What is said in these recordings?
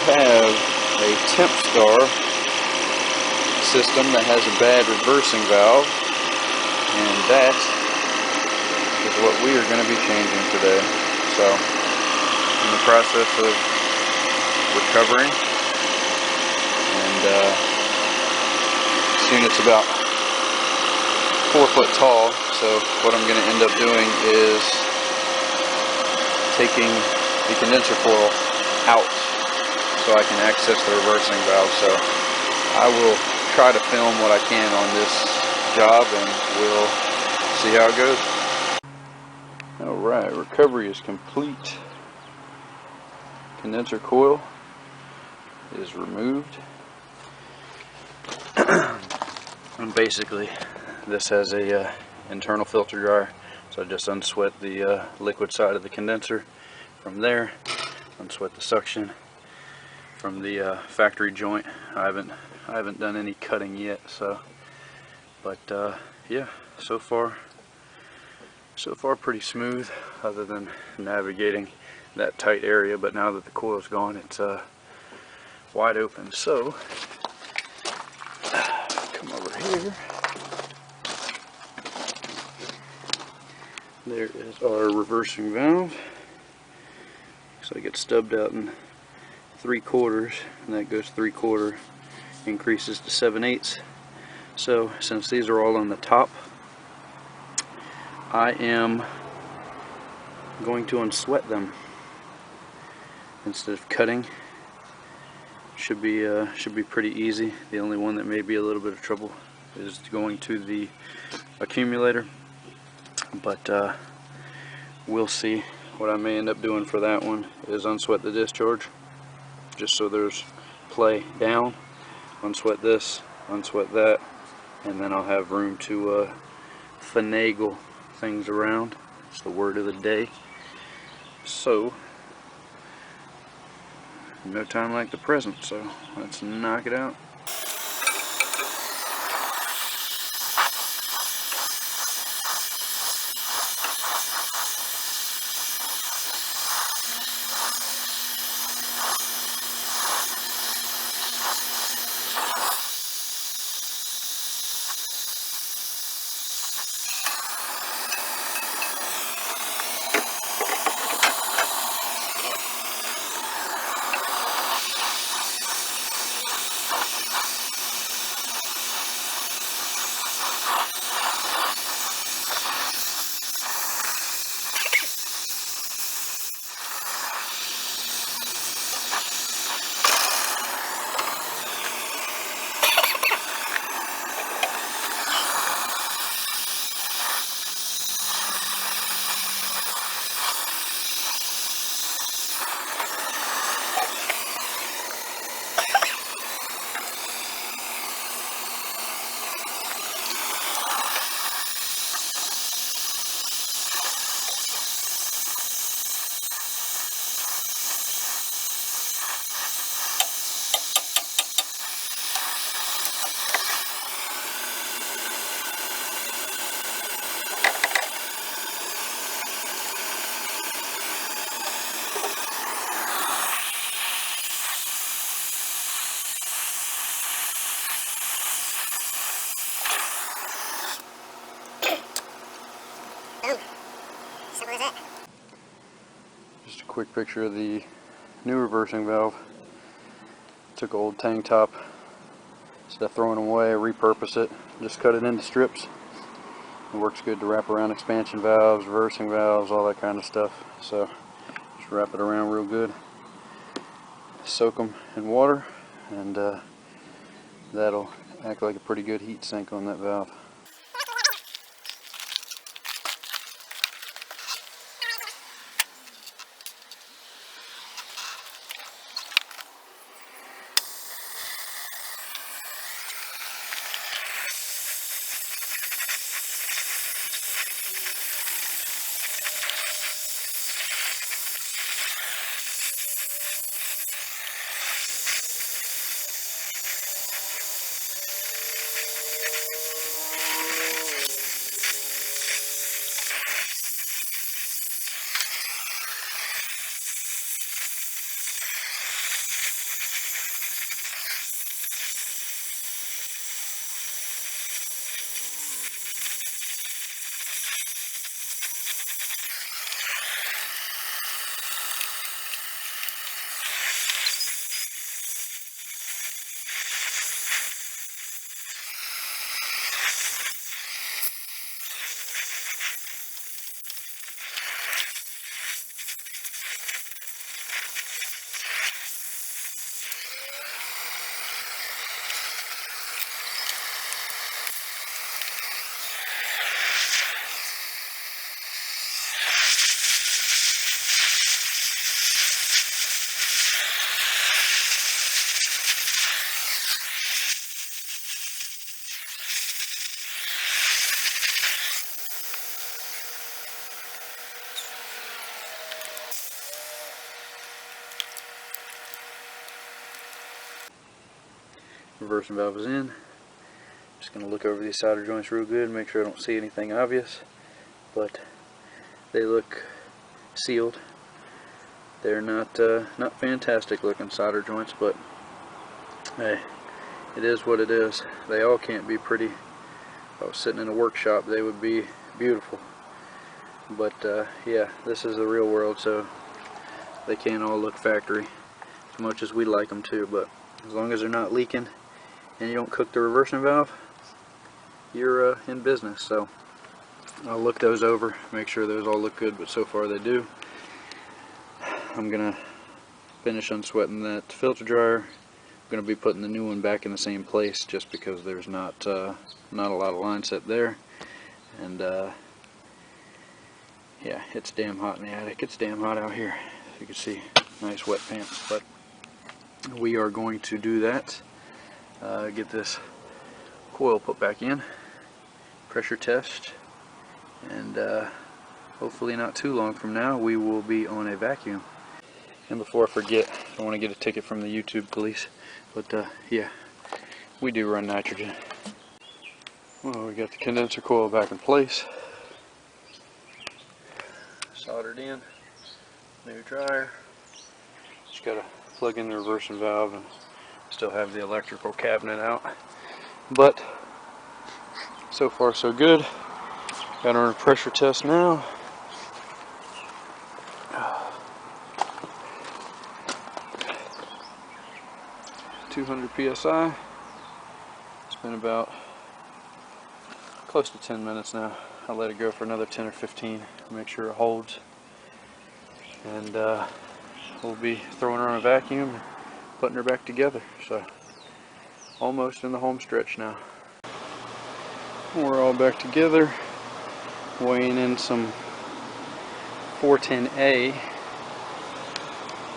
have a Tempstar system that has a bad reversing valve, and that is what we are going to be changing today. So, in the process of recovering, and soon it's about 4 foot tall. So what I'm going to end up doing is taking the condenser coil out so I can access the reversing valve. So I will try to film what I can on this job, and we'll see how it goes. Alright, recovery is complete. Condenser coil is removed. And basically this has a internal filter dryer, so I just unsweat the liquid side of the condenser from there, unsweat the suction from the factory joint. I haven't done any cutting yet, so but yeah, so far pretty smooth, other than navigating that tight area. But now that the coil is gone, it's wide open. So come over here. There is our reversing valve. Looks like it's stubbed out in 3/4, and that goes 3/4, increases to 7/8. So since these are all on the top, I am going to unsweat them instead of cutting. Should be pretty easy. The only one that may be a little bit of trouble is going to the accumulator, but we'll see. What I may end up doing for that one is unsweat the discharge, just so there's play down, unsweat this, unsweat that, and then I'll have room to finagle things around. It's the word of the day. So no time like the present, so let's knock it out. Just a quick picture of the new reversing valve. Took an old tank top, instead of throwing them away, repurpose it, just cut it into strips. It works good to wrap around expansion valves, reversing valves, all that kind of stuff. So just wrap it around real good, soak them in water, and that'll act like a pretty good heat sink on that valve. reversing valve is in. Just going to look over these solder joints real good and make sure I don't see anything obvious, but they look sealed. They're not fantastic looking solder joints, but hey, it is what it is. They all can't be pretty. If I was sitting in a workshop, they would be beautiful. But yeah, this is the real world, so they can't all look factory as much as we like them to. But as long as they're not leaking and you don't cook the reversing valve, you're in business. So I'll look those over, make sure those all look good, but so far they do. I'm gonna finish unsweating that filter dryer. I'm gonna be putting the new one back in the same place just because there's not a lot of line set there. And yeah, it's damn hot in the attic. It's damn hot out here. You can see, nice wet pants. But we are going to do that. Get this coil put back in, pressure test, and hopefully not too long from now we will be on a vacuum. And before I forget, I don't want to get a ticket from the YouTube police, but yeah, we do run nitrogen. Well, we got the condenser coil back in place, soldered in, new dryer. Just gotta plug in the reversing valve and still have the electrical cabinet out. But so far so good. Got our pressure test now. .200 psi. It's been about close to 10 minutes now. I'll let it go for another 10 or 15 to make sure it holds, and we'll be throwing her on a vacuum and putting her back together. So almost in the home stretch now. We're all back together, weighing in some 410A,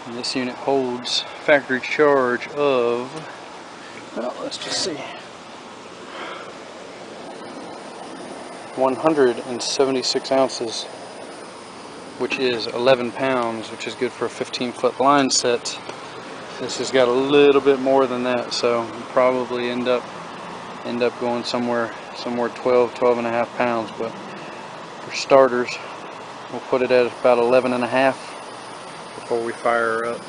and this unit holds factory charge of, well, let's just see, 176 ounces, which is 11 pounds, which is good for a 15-foot line set. This has got a little bit more than that, so we'll probably end up going somewhere 12 and a half pounds. But for starters, we'll put it at about 11 and a half before we fire her up.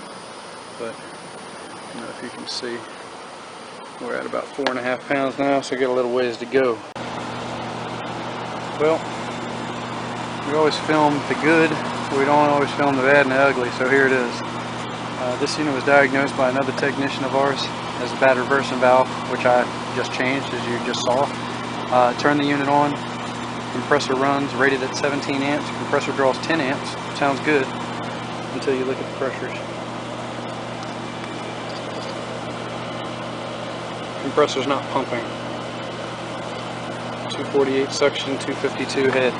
But I don't know if you can see, we're at about 4.5 pounds now, so we got a little ways to go. Well, we always film the good, we don't always film the bad and the ugly, so here it is. This unit was diagnosed by another technician of ours as a bad reversing valve, which I just changed, as you just saw. Turn the unit on, compressor runs, rated at 17 amps, compressor draws 10 amps, sounds good, until you look at the pressures. Compressor's not pumping. 248 suction, 252 head.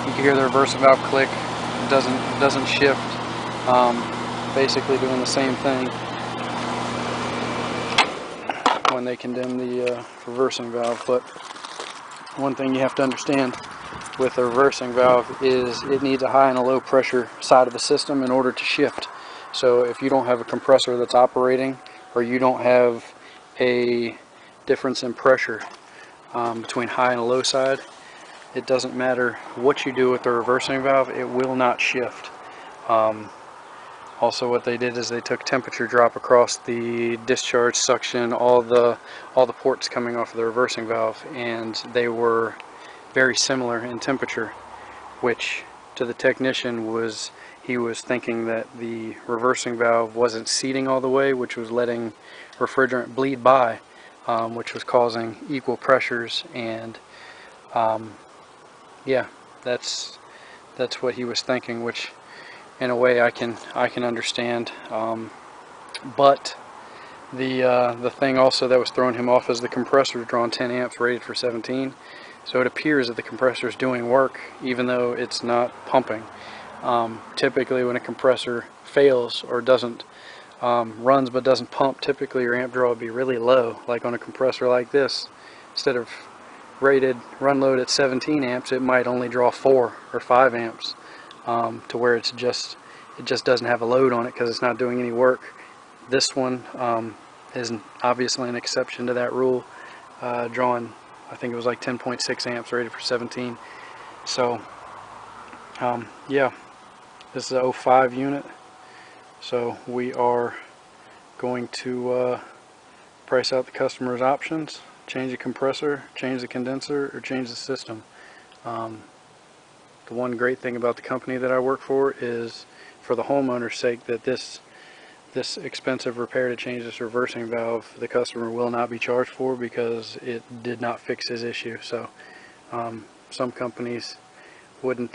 You can hear the reversing valve click. It doesn't shift. Basically doing the same thing when they condemn the reversing valve. But one thing you have to understand with a reversing valve is it needs a high and a low pressure side of the system in order to shift. So if you don't have a compressor that's operating, or you don't have a difference in pressure between high and a low side, it doesn't matter what you do with the reversing valve, it will not shift. Also, what they did is they took temperature drop across the discharge, suction, all the ports coming off of the reversing valve, and they were very similar in temperature, which to the technician was, he was thinking that the reversing valve wasn't seating all the way, which was letting refrigerant bleed by, which was causing equal pressures. And yeah, that's what he was thinking, which in a way I can understand. But the thing also that was throwing him off is the compressor drawing 10 amps, rated for 17. So it appears that the compressor is doing work even though it's not pumping. Typically when a compressor fails or doesn't runs but doesn't pump, typically your amp draw would be really low. Like on a compressor like this, instead of rated run load at 17 amps, it might only draw 4 or 5 amps, to where it just doesn't have a load on it because it's not doing any work. This one, is obviously an exception to that rule, drawing, I think it was like 10.6 amps rated for 17. So yeah, this is a 05 unit, so we are going to price out the customer's options, change the compressor, change the condenser, or change the system. The one great thing about the company that I work for is, for the homeowner's sake, that this expensive repair to change this reversing valve, the customer will not be charged for, because it did not fix his issue. So some companies wouldn't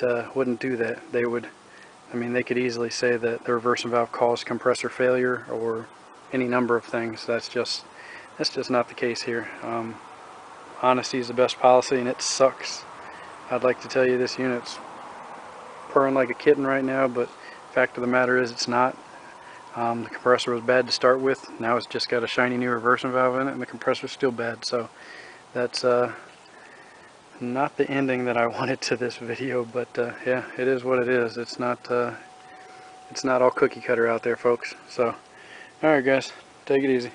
do that. They would, I mean, they could easily say that the reversing valve caused compressor failure or any number of things. That's just not the case here. Honesty is the best policy, and it sucks. I'd like to tell you this unit's purring like a kitten right now, but fact of the matter is it's not. The compressor was bad to start with. Now it's just got a shiny new reversing valve in it, and the compressor's still bad. So that's not the ending that I wanted to this video, but yeah, it is what it is. It's not all cookie cutter out there, folks. So alright guys, take it easy.